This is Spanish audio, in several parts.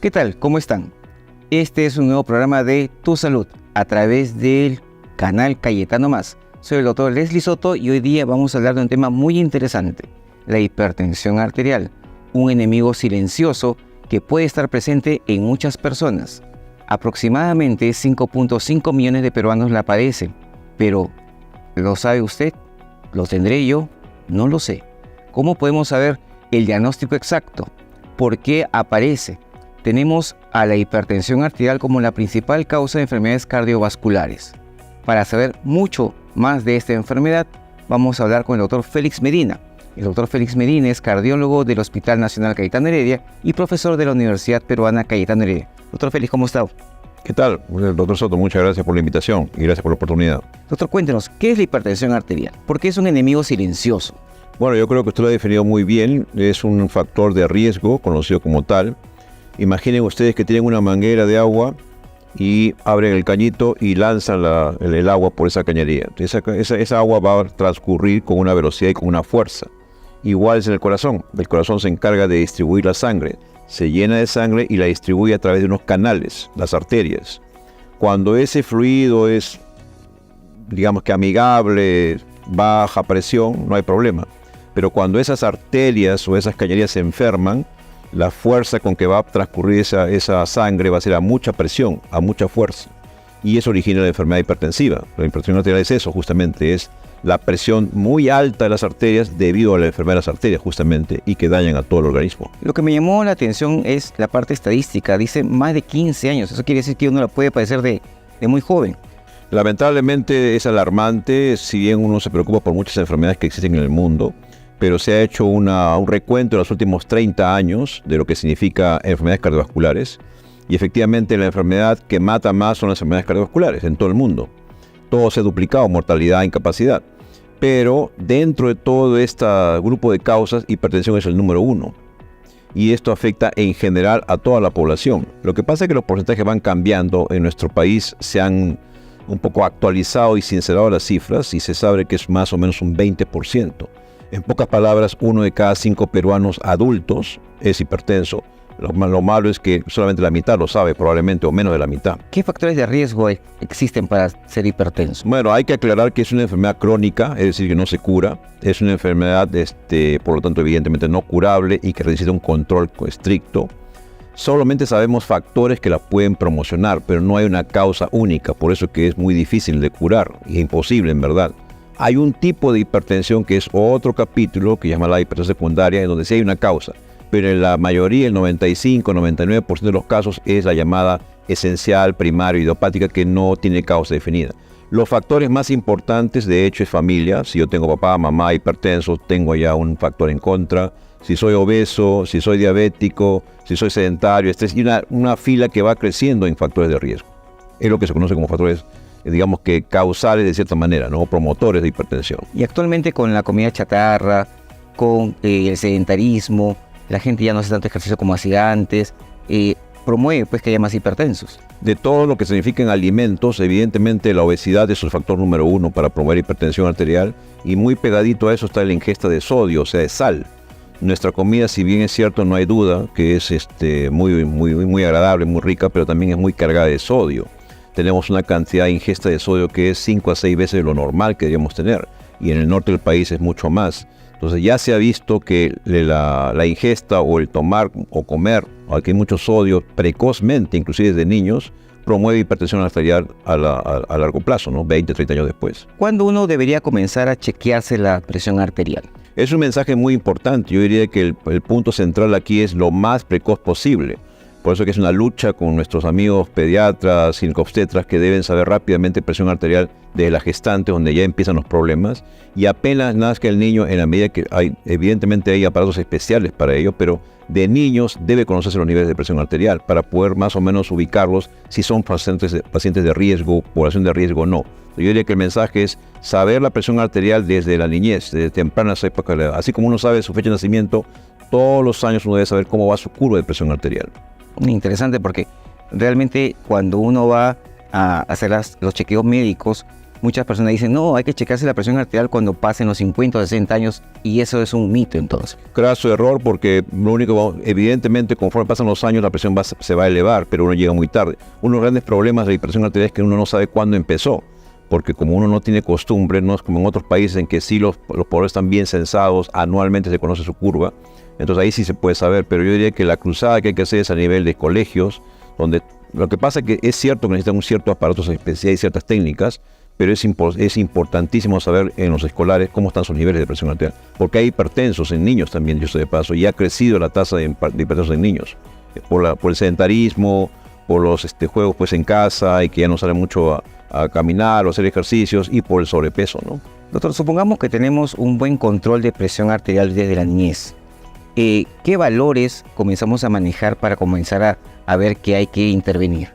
¿Qué tal? ¿Cómo están? Este es un nuevo programa de Tu Salud a través del canal Cayetano Más. Soy el doctor Leslie Soto y hoy día vamos a hablar de un tema muy interesante, la hipertensión arterial, un enemigo silencioso que puede estar presente en muchas personas. Aproximadamente 5.5 millones de peruanos la padecen, pero ¿lo sabe usted? ¿Lo tendré yo? No lo sé. ¿Cómo podemos saber el diagnóstico exacto? ¿Por qué aparece? Tenemos a la hipertensión arterial como la principal causa de enfermedades cardiovasculares. Para saber mucho más de esta enfermedad, vamos a hablar con el doctor Félix Medina. El doctor Félix Medina es cardiólogo del Hospital Nacional Cayetano Heredia y profesor de la Universidad Peruana Cayetano Heredia. Doctor Félix, ¿cómo está? ¿Qué tal? Doctor Soto, muchas gracias por la invitación y gracias por la oportunidad. Doctor, cuéntenos, ¿qué es la hipertensión arterial? ¿Por qué es un enemigo silencioso? Bueno, yo creo que usted lo ha definido muy bien. Es un factor de riesgo, conocido como tal. Imaginen ustedes que tienen una manguera de agua y abren el cañito y lanzan el agua por esa cañería. Esa agua va a transcurrir con una velocidad y con una fuerza. Igual es en el corazón. El corazón se encarga de distribuir la sangre. Se llena de sangre y la distribuye a través de unos canales, las arterias. Cuando ese fluido es, digamos que amigable, baja presión, no hay problema. Pero cuando esas arterias o esas cañerías se enferman, la fuerza con que va a transcurrir esa sangre va a ser a mucha presión, a mucha fuerza. Y eso origina la enfermedad hipertensiva. La hipertensión arterial es eso, justamente, es la presión muy alta de las arterias debido a la enfermedad de las arterias, justamente, y que dañan a todo el organismo. Lo que me llamó la atención es la parte estadística. Dice más de 15 años. Eso quiere decir que uno la puede padecer de muy joven. Lamentablemente es alarmante, si bien uno se preocupa por muchas enfermedades que existen en el mundo, pero se ha hecho un recuento en los últimos 30 años de lo que significa enfermedades cardiovasculares. Y efectivamente la enfermedad que mata más son las enfermedades cardiovasculares en todo el mundo. Todo se ha duplicado, mortalidad, incapacidad. Pero dentro de todo este grupo de causas, hipertensión es el número 1. Y esto afecta en general a toda la población. Lo que pasa es que los porcentajes van cambiando. En nuestro país se han un poco actualizado y sincerado las cifras y se sabe que es más o menos un 20%. En pocas palabras, 1 de cada 5 peruanos adultos es hipertenso. Lo malo es que solamente la mitad lo sabe, probablemente, o menos de la mitad. ¿Qué factores de riesgo existen para ser hipertenso? Bueno, hay que aclarar que es una enfermedad crónica, es decir, que no se cura. Es una enfermedad, por lo tanto, evidentemente no curable y que necesita un control estricto. Solamente sabemos factores que la pueden promocionar, pero no hay una causa única, por eso que es muy difícil de curar y imposible, en verdad. Hay un tipo de hipertensión que es otro capítulo que se llama la hipertensión secundaria, en donde sí hay una causa, pero en la mayoría, el 95-99% de los casos, es la llamada esencial, primaria, idiopática, que no tiene causa definida. Los factores más importantes, de hecho, es familia. Si yo tengo papá, mamá hipertensos, tengo ya un factor en contra. Si soy obeso, si soy diabético, si soy sedentario, y una fila que va creciendo en factores de riesgo. Es lo que se conoce como factores, digamos que causales de cierta manera, ¿no? Promotores de hipertensión. Y actualmente con la comida chatarra, con el sedentarismo, la gente ya no hace tanto ejercicio como hacía antes, promueve pues que haya más hipertensos. De todo lo que significan alimentos, evidentemente la obesidad es el factor número 1 para promover hipertensión arterial, y muy pegadito a eso está la ingesta de sodio, o sea, de sal. Nuestra comida, si bien es cierto, no hay duda que es muy agradable, muy rica, pero también es muy cargada de sodio. Tenemos una cantidad de ingesta de sodio que es 5 a 6 veces lo normal que deberíamos tener, y en el norte del país es mucho más. Entonces ya se ha visto que la ingesta o el tomar o comer, aquí hay mucho sodio precozmente, inclusive desde niños, promueve hipertensión arterial a largo plazo, ¿no? 20, 30 años después. ¿Cuándo uno debería comenzar a chequearse la presión arterial? Es un mensaje muy importante. Yo diría que el punto central aquí es lo más precoz posible. Por eso que es una lucha con nuestros amigos pediatras, ginecobstetras, que deben saber rápidamente presión arterial de la gestante, donde ya empiezan los problemas. Y apenas nazca el niño, en la medida que evidentemente hay aparatos especiales para ello, pero de niños debe conocerse los niveles de presión arterial para poder más o menos ubicarlos si son pacientes de riesgo, población de riesgo o no. Yo diría que el mensaje es saber la presión arterial desde la niñez, desde tempranas épocas. Así como uno sabe su fecha de nacimiento, todos los años uno debe saber cómo va su curva de presión arterial. Interesante, porque realmente cuando uno va a hacer los chequeos médicos, muchas personas dicen, no, hay que checarse la presión arterial cuando pasen los 50 o 60 años, y eso es un mito entonces. Craso error, porque lo único, evidentemente, conforme pasan los años, la presión se va a elevar, pero uno llega muy tarde. Uno de los grandes problemas de la hipertensión arterial es que uno no sabe cuándo empezó, porque como uno no tiene costumbre, no es como en otros países en que sí los pobladores están bien censados, anualmente se conoce su curva, entonces ahí sí se puede saber, pero yo diría que la cruzada que hay que hacer es a nivel de colegios, donde lo que pasa es que es cierto que necesitan un cierto aparatos especiales y ciertas técnicas, pero es importantísimo saber en los escolares cómo están sus niveles de presión arterial, porque hay hipertensos en niños también, yo estoy de paso, y ha crecido la tasa de hipertensos en niños, por el sedentarismo, por los juegos pues en casa y que ya no salen mucho a caminar o hacer ejercicios, y por el sobrepeso, ¿no? Doctor, supongamos que tenemos un buen control de presión arterial desde la niñez. ¿Qué valores comenzamos a manejar para comenzar a ver que hay que intervenir?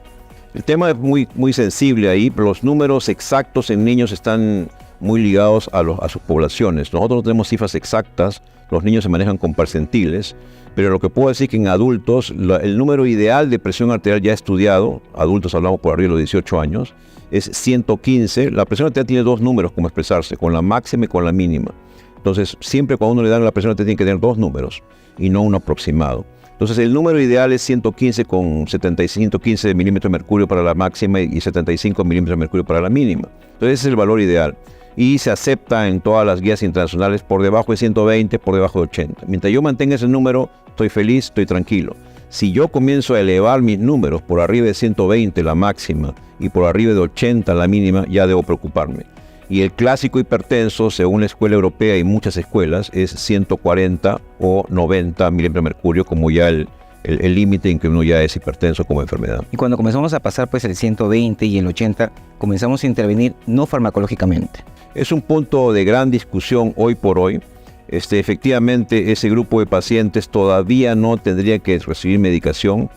El tema es muy sensible ahí, pero los números exactos en niños están muy ligados a sus poblaciones. Nosotros no tenemos cifras exactas, los niños se manejan con percentiles, pero lo que puedo decir es que en adultos, el número ideal de presión arterial ya estudiado, adultos hablamos por arriba de los 18 años, es 115. La presión arterial tiene dos números como expresarse, con la máxima y con la mínima. Entonces, siempre cuando uno le dan la presión arterial tiene que tener dos números y no un aproximado. Entonces, el número ideal es 115 con 115 milímetros de mercurio para la máxima y 75 milímetros de mercurio para la mínima. Entonces, ese es el valor ideal. Y se acepta en todas las guías internacionales por debajo de 120, por debajo de 80. Mientras yo mantenga ese número, estoy feliz, estoy tranquilo. Si yo comienzo a elevar mis números por arriba de 120 la máxima y por arriba de 80 la mínima, ya debo preocuparme. Y el clásico hipertenso, según la escuela europea y muchas escuelas, es 140 o 90 milímetros de mercurio como ya el límite en que uno ya es hipertenso como enfermedad. Y cuando comenzamos a pasar pues el 120 y el 80, comenzamos a intervenir no farmacológicamente. Es un punto de gran discusión hoy por hoy. Efectivamente, ese grupo de pacientes todavía no tendría que recibir medicación,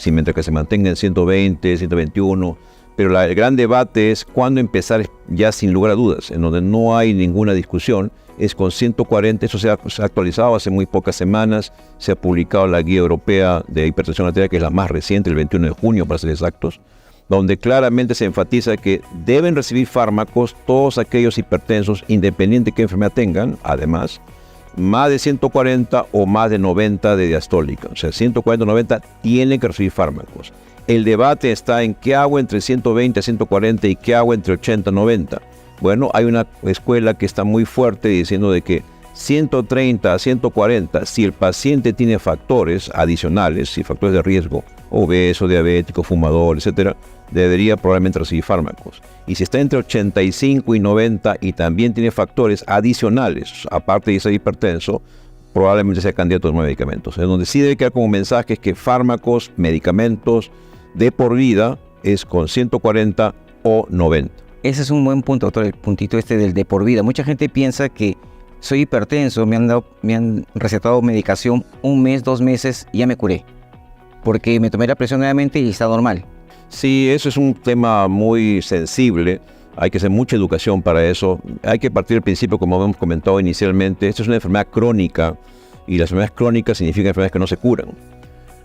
mientras que se mantenga en 120, 121, pero el gran debate es cuándo empezar, ya sin lugar a dudas, en donde no hay ninguna discusión, es con 140. Eso se ha actualizado hace muy pocas semanas, se ha publicado la Guía Europea de Hipertensión Arterial, que es la más reciente, el 21 de junio para ser exactos, donde claramente se enfatiza que deben recibir fármacos todos aquellos hipertensos, independiente de qué enfermedad tengan, además, más de 140 o más de 90 de diastólica. O sea, 140 o 90 tienen que recibir fármacos. El debate está en qué hago entre 120 a 140 y qué hago entre 80 a 90. Bueno, hay una escuela que está muy fuerte diciendo de que 130 a 140, si el paciente tiene factores adicionales, si factores de riesgo, obeso, diabético, fumador, etcétera, debería probablemente recibir fármacos. Y si está entre 85 y 90 y también tiene factores adicionales, aparte de ser hipertenso, probablemente sea candidato a nuevos medicamentos. En donde sí debe quedar como mensaje es que fármacos, medicamentos de por vida es con 140 o 90. Ese es un buen punto, doctor, el puntito del de por vida. Mucha gente piensa que soy hipertenso, me han recetado medicación 1 mes, 2 meses y ya me curé, porque me tomé la presión nuevamente y está normal. Sí, eso es un tema muy sensible. Hay que hacer mucha educación para eso. Hay que partir del principio, como hemos comentado inicialmente, esto es una enfermedad crónica y las enfermedades crónicas significan enfermedades que no se curan.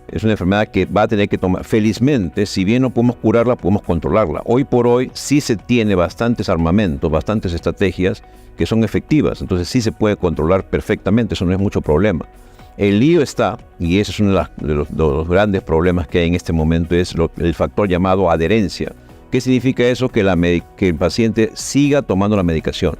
Es una enfermedad que va a tener que tomar. Felizmente, si bien no podemos curarla, podemos controlarla. Hoy por hoy sí se tiene bastantes armamentos, bastantes estrategias que son efectivas. Entonces sí se puede controlar perfectamente, eso no es mucho problema. El lío está, y ese es uno de los grandes problemas que hay en este momento, es el factor llamado adherencia. ¿Qué significa eso? Que el paciente siga tomando la medicación.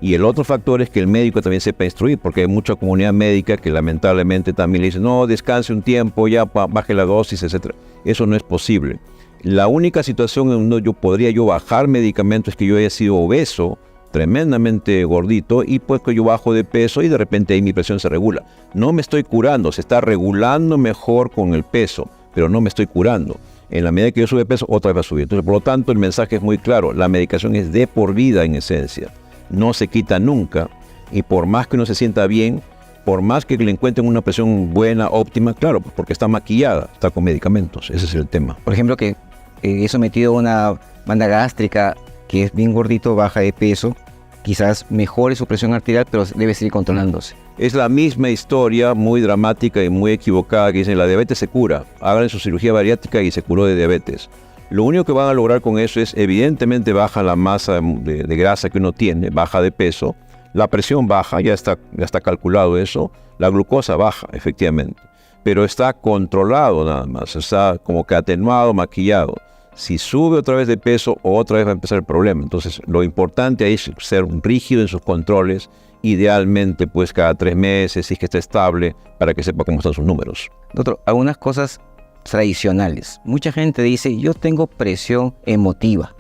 Y el otro factor es que el médico también sepa instruir, porque hay mucha comunidad médica que lamentablemente también le dice, no, descanse un tiempo, ya baje la dosis, etc. Eso no es posible. La única situación en donde podría bajar medicamentos es que yo haya sido obeso, tremendamente gordito, y pues que yo bajo de peso y de repente ahí mi presión se regula. No me estoy curando, se está regulando mejor con el peso, pero no me estoy curando. En la medida que yo sube peso, otra vez va a subir. Entonces, por lo tanto, el mensaje es muy claro. La medicación es de por vida en esencia. No se quita nunca. Y por más que uno se sienta bien, por más que le encuentren una presión buena, óptima, claro, porque está maquillada, está con medicamentos. Ese es el tema. Por ejemplo, que he sometido a una banda gástrica que es bien gordito, baja de peso, quizás mejore su presión arterial, pero debe seguir controlándose. Es la misma historia muy dramática y muy equivocada que dicen la diabetes se cura, hagan su cirugía bariátrica y se curó de diabetes. Lo único que van a lograr con eso es, evidentemente, baja la masa de grasa que uno tiene, baja de peso, la presión baja, ya está calculado eso, la glucosa baja, efectivamente, pero está controlado nada más, está como que atenuado, maquillado. Si sube otra vez de peso, otra vez va a empezar el problema. Entonces, lo importante ahí es ser rígido en sus controles, idealmente, pues cada 3 meses, si es que está estable, para que sepa cómo están sus números. Doctor, algunas cosas tradicionales. Mucha gente dice, yo tengo presión emotiva.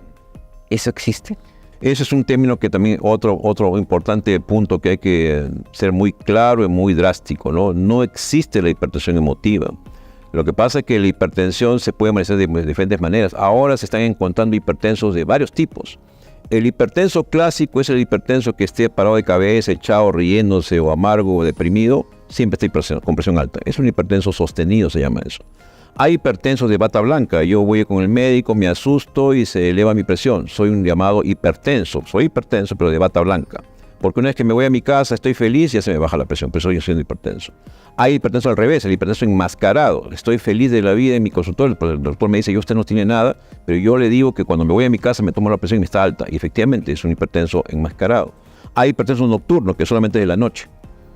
¿Eso existe? Ese es un término que también, otro importante punto que hay que ser muy claro y muy drástico, ¿no? No existe la hipertensión emotiva. Lo que pasa es que la hipertensión se puede manifestar de diferentes maneras. Ahora se están encontrando hipertensos de varios tipos. El hipertenso clásico es el hipertenso que esté parado de cabeza, echado, riéndose o amargo o deprimido, siempre está con presión alta. Es un hipertenso sostenido, se llama eso. Hay hipertensos de bata blanca. Yo voy con el médico, me asusto y se eleva mi presión. Soy un llamado hipertenso. Soy hipertenso, pero de bata blanca. Porque una vez que me voy a mi casa, estoy feliz y ya se me baja la presión. Pero soy siendo hipertenso. Hay hipertenso al revés, el hipertenso enmascarado. Estoy feliz de la vida en mi consultorio. El doctor me dice, usted no tiene nada, pero yo le digo que cuando me voy a mi casa me tomo la presión y está alta. Y efectivamente es un hipertenso enmascarado. Hay hipertenso nocturno, que solamente es de la noche.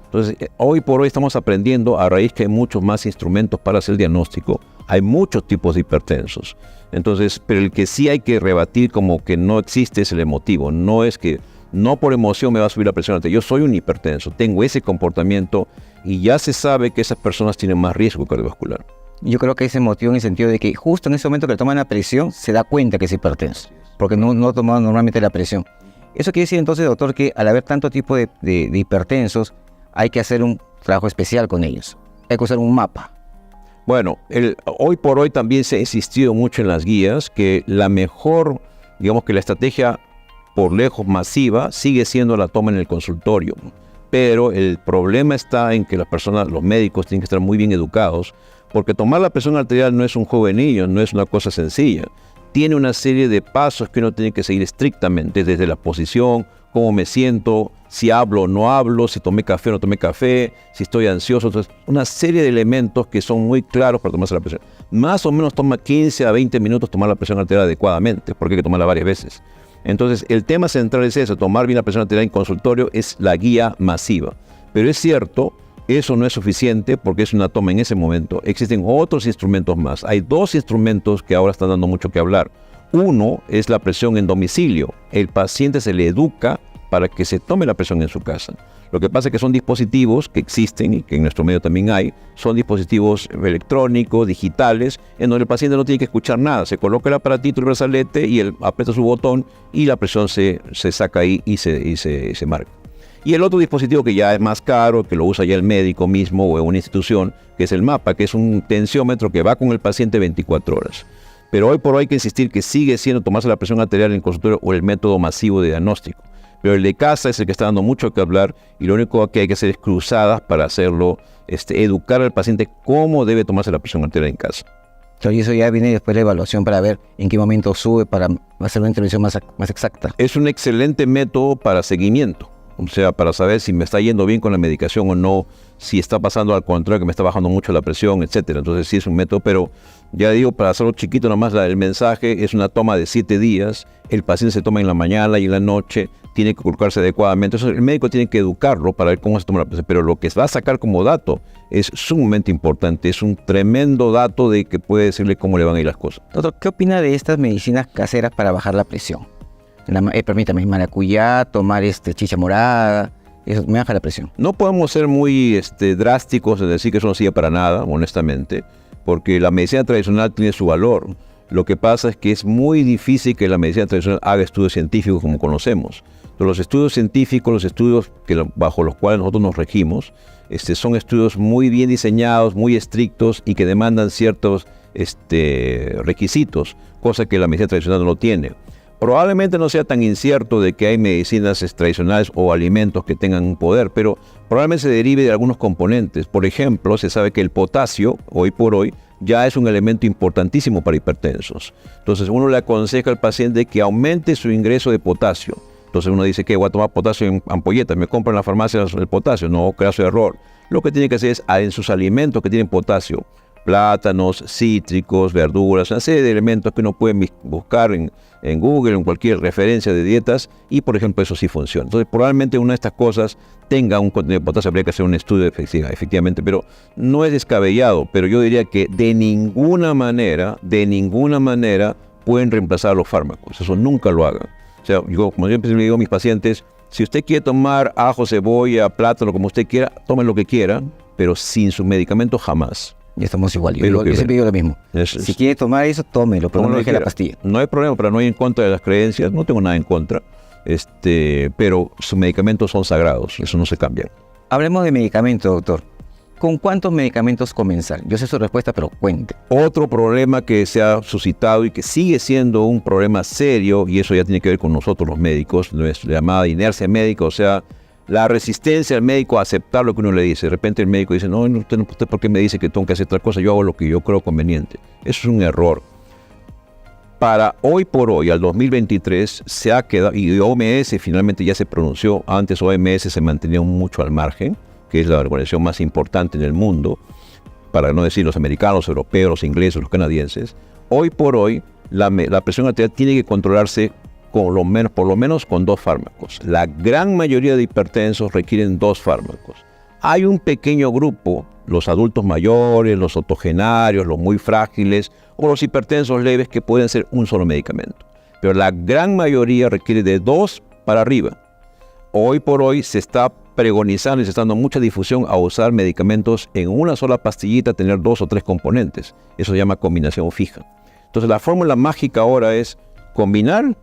Entonces, hoy por hoy estamos aprendiendo, a raíz que hay muchos más instrumentos para hacer el diagnóstico, hay muchos tipos de hipertensos. Entonces, pero el que sí hay que rebatir como que no existe es el emotivo. No es que, no por emoción me va a subir la presión alta. Yo soy un hipertenso, tengo ese comportamiento y ya se sabe que esas personas tienen más riesgo cardiovascular. Yo creo que ese motivo en el sentido de que justo en ese momento que le toman la presión, se da cuenta que es hipertenso, porque no toman normalmente la presión. Eso quiere decir entonces, doctor, que al haber tanto tipo de hipertensos, hay que hacer un trabajo especial con ellos. Hay que usar un mapa. Bueno, hoy por hoy también se ha insistido mucho en las guías que la mejor, digamos que la estrategia por lejos masiva sigue siendo la toma en el consultorio. Pero el problema está en que las personas, los médicos tienen que estar muy bien educados, porque tomar la presión arterial no es un juvenillo, no es una cosa sencilla. Tiene una serie de pasos que uno tiene que seguir estrictamente, desde la posición, cómo me siento, si hablo o no hablo, si tomé café o no tomé café, si estoy ansioso. Entonces, una serie de elementos que son muy claros para tomarse la presión. Más o menos toma 15 a 20 minutos tomar la presión arterial adecuadamente, porque hay que tomarla varias veces. Entonces, el tema central es eso, tomar bien la presión arterial en consultorio es la guía masiva. Pero es cierto, eso no es suficiente porque es una toma en ese momento. Existen otros instrumentos más. Hay 2 instrumentos que ahora están dando mucho que hablar. Uno es la presión en domicilio. El paciente se le educa para que se tome la presión en su casa. Lo que pasa es que son dispositivos que existen y que en nuestro medio también hay, son dispositivos electrónicos, digitales, en donde el paciente no tiene que escuchar nada. Se coloca el aparatito, el brazalete y él aprieta su botón y la presión se saca ahí y se marca. Y el otro dispositivo que ya es más caro, que lo usa ya el médico mismo o en una institución, que es el MAPA, que es un tensiómetro que va con el paciente 24 horas. Pero hoy por hoy hay que insistir que sigue siendo tomarse la presión arterial en el consultorio o el método masivo de diagnóstico. Pero el de casa es el que está dando mucho que hablar y lo único que hay que hacer es cruzadas para hacerlo, educar al paciente cómo debe tomarse la presión arterial en casa. Y eso ya viene después de la evaluación para ver en qué momento sube para hacer una intervención más exacta. Es un excelente método para seguimiento, o sea, para saber si me está yendo bien con la medicación o no, si está pasando al contrario, que me está bajando mucho la presión, etcétera. Entonces sí es un método, pero ya digo, para hacerlo chiquito nomás, el mensaje es una toma de 7 días, el paciente se toma en la mañana y en la noche, tiene que colocarse adecuadamente. Entonces el médico tiene que educarlo para ver cómo se toma la presión, pero lo que va a sacar como dato es sumamente importante, es un tremendo dato de que puede decirle cómo le van a ir las cosas. Doctor, ¿qué opina de estas medicinas caseras para bajar la presión? Permítame, maracuyá, tomar chicha morada, eso me baja la presión. No podemos ser muy drásticos en decir que eso no sirve para nada, honestamente, porque la medicina tradicional tiene su valor. Lo que pasa es que es muy difícil que la medicina tradicional haga estudios científicos como conocemos. Pero los estudios científicos, los estudios bajo los cuales nosotros nos regimos, son estudios muy bien diseñados, muy estrictos y que demandan ciertos requisitos, cosa que la medicina tradicional no tiene. Probablemente no sea tan incierto de que hay medicinas tradicionales o alimentos que tengan un poder, pero probablemente se derive de algunos componentes. Por ejemplo, se sabe que el potasio, hoy por hoy, ya es un elemento importantísimo para hipertensos. Entonces uno le aconseja al paciente que aumente su ingreso de potasio. Entonces uno dice que voy a tomar potasio en ampolletas, me compro en la farmacia el potasio. No, caso de error. Lo que tiene que hacer es en sus alimentos que tienen potasio, plátanos, cítricos, verduras, una serie de elementos que uno puede buscar en Google, en cualquier referencia de dietas, y por ejemplo eso sí funciona. Entonces probablemente una de estas cosas tenga un contenido de potasio, habría que hacer un estudio efectivamente, pero no es descabellado, pero yo diría que de ninguna manera pueden reemplazar los fármacos, eso nunca lo hagan. O sea, yo, como siempre le digo a mis pacientes, si usted quiere tomar ajo, cebolla, plátano, como usted quiera, tome lo que quiera, pero sin su medicamento jamás. Ya estamos igual. Yo siempre digo lo mismo. Si quiere tomar eso, tómelo, pero no deje la pastilla. No hay problema, pero no hay en contra de las creencias. No tengo nada en contra. Pero sus medicamentos son sagrados. Eso no se cambia. Hablemos de medicamentos, doctor. ¿Con cuántos medicamentos comenzar? Yo sé su respuesta, pero cuente. Otro problema que se ha suscitado y que sigue siendo un problema serio, y eso ya tiene que ver con nosotros los médicos, nuestra llamada inercia médica, o sea, la resistencia al médico a aceptar lo que uno le dice. De repente el médico dice, no, usted ¿por qué me dice que tengo que hacer otra cosa? Yo hago lo que yo creo conveniente. Eso es un error. Para hoy por hoy, al 2023, se ha quedado, y OMS finalmente ya se pronunció, antes OMS se mantenía mucho al margen, que es la organización más importante en el mundo, para no decir los americanos, los europeos, los ingleses, los canadienses. Hoy por hoy, la presión arterial tiene que controlarse por lo menos con 2 fármacos. La gran mayoría de hipertensos requieren 2 fármacos. Hay un pequeño grupo, los adultos mayores, los octogenarios, los muy frágiles o los hipertensos leves, que pueden ser un solo medicamento. Pero la gran mayoría requiere de 2 para arriba. Hoy por hoy se está pregonizando y se está dando mucha difusión a usar medicamentos en una sola pastillita, tener 2 o 3 componentes. Eso se llama combinación fija. Entonces la fórmula mágica ahora es combinar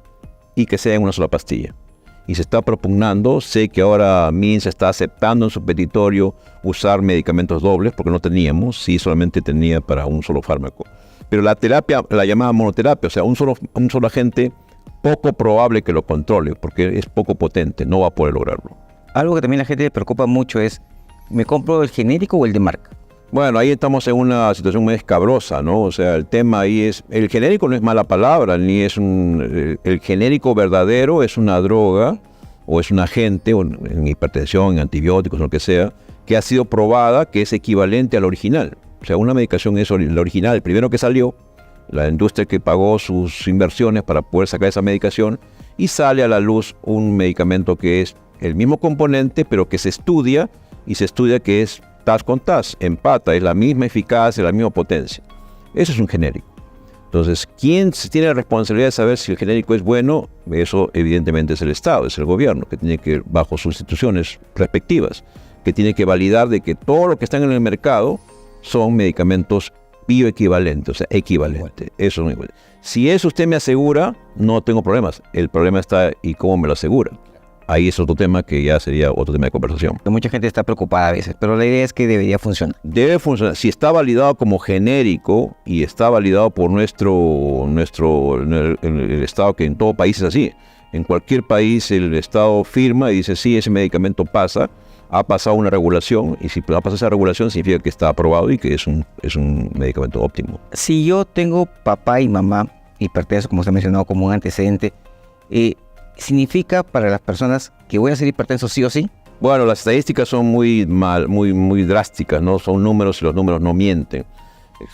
y que sea en una sola pastilla. Y se está propugnando, sé que ahora MINSA está aceptando en su petitorio usar medicamentos dobles, porque no teníamos, sí solamente tenía para un solo fármaco. Pero la terapia, la llamada monoterapia, o sea, un solo agente, poco probable que lo controle, porque es poco potente, no va a poder lograrlo. Algo que también a la gente le preocupa mucho es, ¿me compro el genérico o el de marca? Bueno, ahí estamos en una situación muy escabrosa, ¿no? O sea, el tema ahí es, el genérico no es mala palabra, ni es el genérico verdadero es una droga o es un agente, o en hipertensión, en antibióticos, lo que sea, que ha sido probada que es equivalente al original. O sea, una medicación es la original, el primero que salió, la industria que pagó sus inversiones para poder sacar esa medicación, y sale a la luz un medicamento que es el mismo componente, pero que se estudia, y se estudia que es TAS con TAS, empata, es la misma eficacia, la misma potencia. Eso es un genérico. Entonces, ¿quién tiene la responsabilidad de saber si el genérico es bueno? Eso evidentemente es el Estado, es el gobierno, que tiene que, bajo sus instituciones respectivas, que tiene que validar de que todo lo que está en el mercado son medicamentos bioequivalentes, o sea, equivalentes. Eso es muy bueno. Si eso usted me asegura, no tengo problemas. El problema está, ¿y cómo me lo asegura? Ahí es otro tema que ya sería otro tema de conversación. Mucha gente está preocupada a veces, pero la idea es que debería funcionar. Debe funcionar. Si está validado como genérico y está validado por el Estado, que en todo país es así. En cualquier país el Estado firma y dice, sí, ese medicamento pasa, ha pasado una regulación, y si ha pasado esa regulación significa que está aprobado y que es un medicamento óptimo. Si yo tengo papá y mamá hipertensos, como usted ha mencionado, como un antecedente, ¿significa para las personas que voy a ser hipertenso sí o sí? Bueno, las estadísticas son muy drásticas, ¿no? Son números y los números no mienten.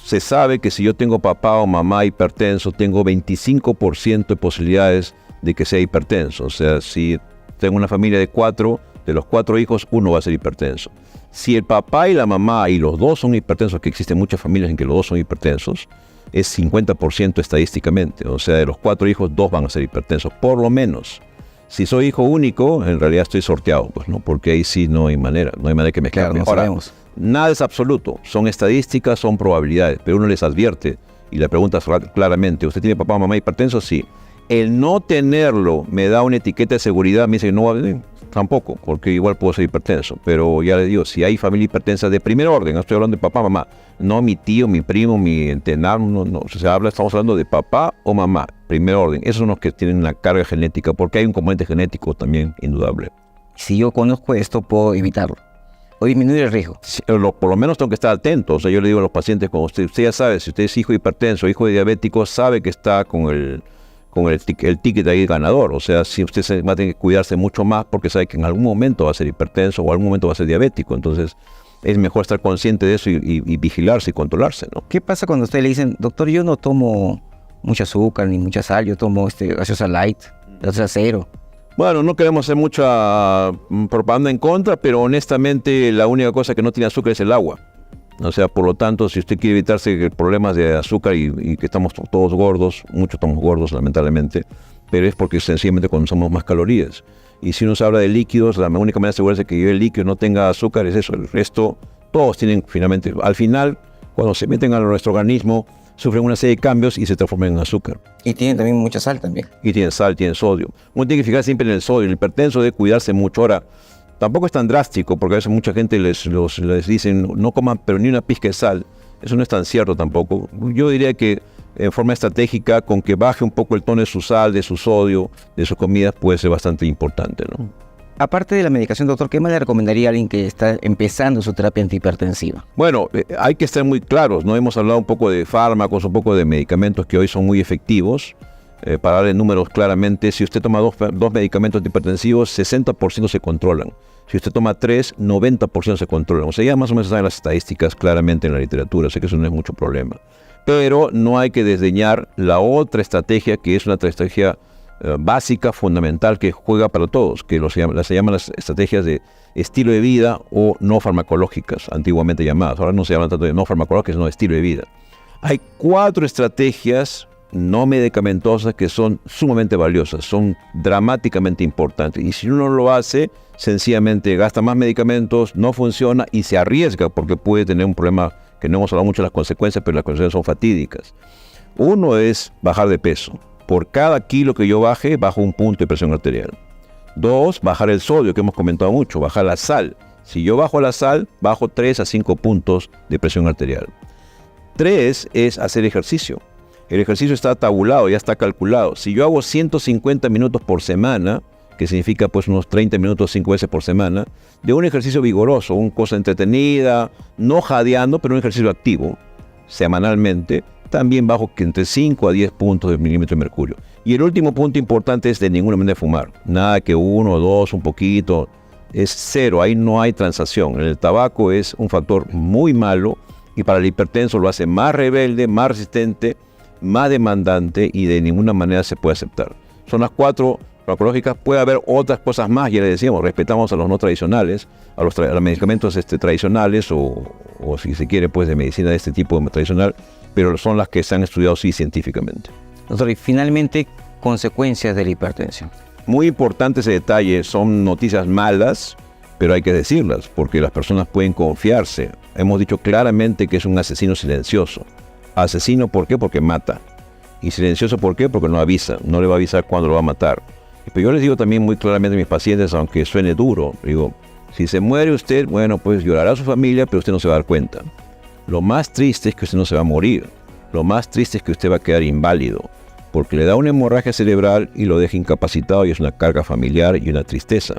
Se sabe que si yo tengo papá o mamá hipertenso, tengo 25% de posibilidades de que sea hipertenso. O sea, si tengo una familia de 4, de los 4 hijos, uno va a ser hipertenso. Si el papá y la mamá y los dos son hipertensos, que existen muchas familias en que los dos son hipertensos, es 50% estadísticamente. O sea, de los 4 hijos, 2 van a ser hipertensos, por lo menos. Si soy hijo único, en realidad estoy sorteado, pues, ¿no? Porque ahí sí no hay manera que me claro, no sabemos. Nada es absoluto, son estadísticas, son probabilidades, pero uno les advierte y le pregunta claramente, ¿usted tiene papá o mamá hipertenso? Sí. El no tenerlo me da una etiqueta de seguridad, me dice que no va a venir. Tampoco, porque igual puedo ser hipertenso. Pero ya le digo, si hay familia hipertensa de primer orden, no estoy hablando de papá, mamá, no mi tío, mi primo, mi entenado, no. Estamos hablando de papá o mamá, primer orden. Esos son los que tienen la carga genética, porque hay un componente genético también indudable. Si yo conozco esto, puedo evitarlo o disminuir el riesgo. Sí, por lo menos tengo que estar atento. O sea, yo le digo a los pacientes, como usted ya sabe, si usted es hijo hipertenso, hijo de diabético, sabe que está con el ticket ahí ganador. O sea, si usted va a tener que cuidarse mucho más porque sabe que en algún momento va a ser hipertenso o en algún momento va a ser diabético. Entonces, es mejor estar consciente de eso y vigilarse y controlarse, ¿no? ¿Qué pasa cuando a usted le dicen, doctor, yo no tomo mucha azúcar ni mucha sal, yo tomo gaseosa light, gaseosa cero? Bueno, no queremos hacer mucha propaganda en contra, pero honestamente la única cosa que no tiene azúcar es el agua. O sea, por lo tanto, si usted quiere evitarse problemas de azúcar y que estamos todos gordos, muchos estamos gordos lamentablemente, pero es porque sencillamente consumimos más calorías. Y si uno se habla de líquidos, la única manera de asegurarse que el líquido no tenga azúcar es eso. El resto, todos tienen finalmente, al final, cuando se meten a nuestro organismo, sufren una serie de cambios y se transforman en azúcar. Y tienen también mucha sal también. Y tienen sal, tienen sodio. Uno tiene que fijar siempre en el sodio. El hipertenso debe cuidarse mucho. Ahora, tampoco es tan drástico, porque a veces mucha gente les dicen, no coman pero ni una pizca de sal. Eso no es tan cierto tampoco. Yo diría que en forma estratégica, con que baje un poco el tono de su sal, de su sodio, de sus comidas, puede ser bastante importante, ¿no? Aparte de la medicación, doctor, ¿qué más le recomendaría a alguien que está empezando su terapia antihipertensiva? Bueno, hay que estar muy claros, ¿no? Hemos hablado un poco de fármacos, un poco de medicamentos que hoy son muy efectivos. Para darle números claramente, si usted toma dos medicamentos antihipertensivos, 60% se controlan. Si usted toma 3, 90% se controlan. O sea, ya más o menos saben las estadísticas claramente en la literatura, sé que eso no es mucho problema. Pero no hay que desdeñar la otra estrategia, que es una estrategia básica, fundamental, que juega para todos, que se llaman las estrategias de estilo de vida o no farmacológicas, antiguamente llamadas. Ahora no se llaman tanto de no farmacológicas, sino de estilo de vida. Hay 4 estrategias no medicamentosas que son sumamente valiosas, son dramáticamente importantes. Y si uno no lo hace, sencillamente gasta más medicamentos, no funciona y se arriesga porque puede tener un problema que no hemos hablado mucho de las consecuencias, pero las consecuencias son fatídicas. Uno es bajar de peso. Por cada kilo que yo baje, bajo un punto de presión arterial. 2, bajar el sodio, que hemos comentado mucho, bajar la sal. Si yo bajo la sal, bajo 3 a 5 puntos de presión arterial. 3 es hacer ejercicio. El ejercicio está tabulado, ya está calculado. Si yo hago 150 minutos por semana, que significa pues unos 30 minutos 5 veces por semana, de un ejercicio vigoroso, una cosa entretenida, no jadeando, pero un ejercicio activo, semanalmente, también bajo que entre 5 a 10 puntos de milímetro de mercurio. Y el último punto importante es de ninguna manera fumar. Nada que 1 o 2, un poquito, es 0, ahí no hay transacción. El tabaco es un factor muy malo y para el hipertenso lo hace más rebelde, más resistente, más demandante y de ninguna manera se puede aceptar. Son las 4 farmacológicas. Puede haber otras cosas más, ya le decíamos, respetamos a los no tradicionales, a los medicamentos tradicionales o si se quiere pues de medicina de este tipo tradicional, pero son las que se han estudiado sí científicamente. Doctor, y finalmente, consecuencias de la hipertensión. Muy importante ese detalle, son noticias malas, pero hay que decirlas, porque las personas pueden confiarse. Hemos dicho claramente que es un asesino silencioso. Asesino, ¿por qué? Porque mata. Y silencioso, ¿por qué? Porque no avisa, no le va a avisar cuándo lo va a matar. Pero yo les digo también muy claramente a mis pacientes, aunque suene duro, digo, si se muere usted, bueno, pues llorará a su familia, pero usted no se va a dar cuenta. Lo más triste es que usted no se va a morir. Lo más triste es que usted va a quedar inválido, porque le da una hemorragia cerebral y lo deja incapacitado y es una carga familiar y una tristeza.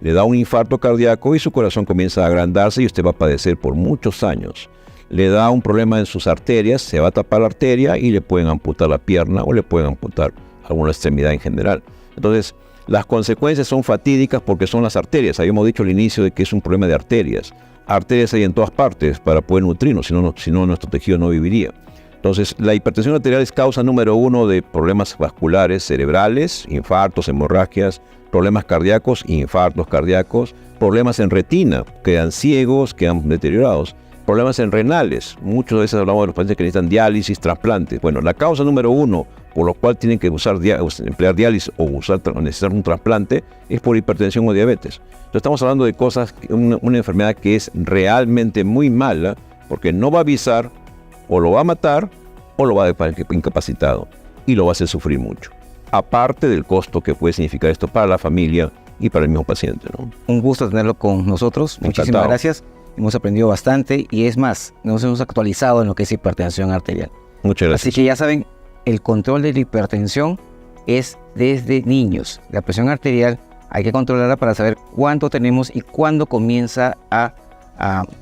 Le da un infarto cardíaco y su corazón comienza a agrandarse y usted va a padecer por muchos años. Le da un problema en sus arterias, se va a tapar la arteria y le pueden amputar la pierna o le pueden amputar alguna extremidad en general. Entonces, las consecuencias son fatídicas porque son las arterias. Habíamos dicho al inicio de que es un problema de arterias. Arterias hay en todas partes para poder nutrirnos, si no nuestro tejido no viviría. Entonces, la hipertensión arterial es causa número 1 de problemas vasculares cerebrales, infartos, hemorragias, problemas cardíacos, infartos cardíacos, problemas en retina, quedan ciegos, quedan deteriorados, problemas en renales. Muchas veces hablamos de los pacientes que necesitan diálisis, trasplantes. Bueno, la causa número 1 por lo cual tienen que emplear diálisis o necesitar un trasplante es por hipertensión o diabetes. Entonces estamos hablando de cosas, una enfermedad que es realmente muy mala porque no va a avisar, o lo va a matar o lo va a dejar incapacitado y lo va a hacer sufrir mucho. Aparte del costo que puede significar esto para la familia y para el mismo paciente, ¿no? Un gusto tenerlo con nosotros. Encantado. Muchísimas gracias. Hemos aprendido bastante y es más, nos hemos actualizado en lo que es hipertensión arterial. Muchas gracias. Así que ya saben, el control de la hipertensión es desde niños. La presión arterial hay que controlarla para saber cuánto tenemos y cuándo comienza a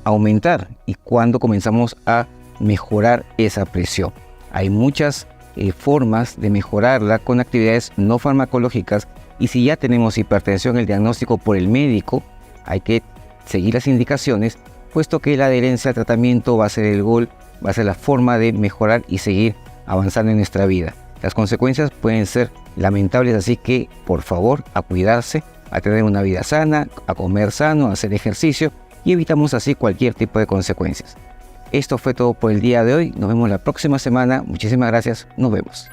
aumentar y cuándo comenzamos a mejorar esa presión. Hay muchas formas de mejorarla con actividades no farmacológicas y si ya tenemos hipertensión, el diagnóstico por el médico, hay que seguir las indicaciones puesto que la adherencia al tratamiento va a ser el gol, va a ser la forma de mejorar y seguir avanzando en nuestra vida. Las consecuencias pueden ser lamentables, así que por favor a cuidarse, a tener una vida sana, a comer sano, a hacer ejercicio y evitamos así cualquier tipo de consecuencias. Esto fue todo por el día de hoy, nos vemos la próxima semana, muchísimas gracias, nos vemos.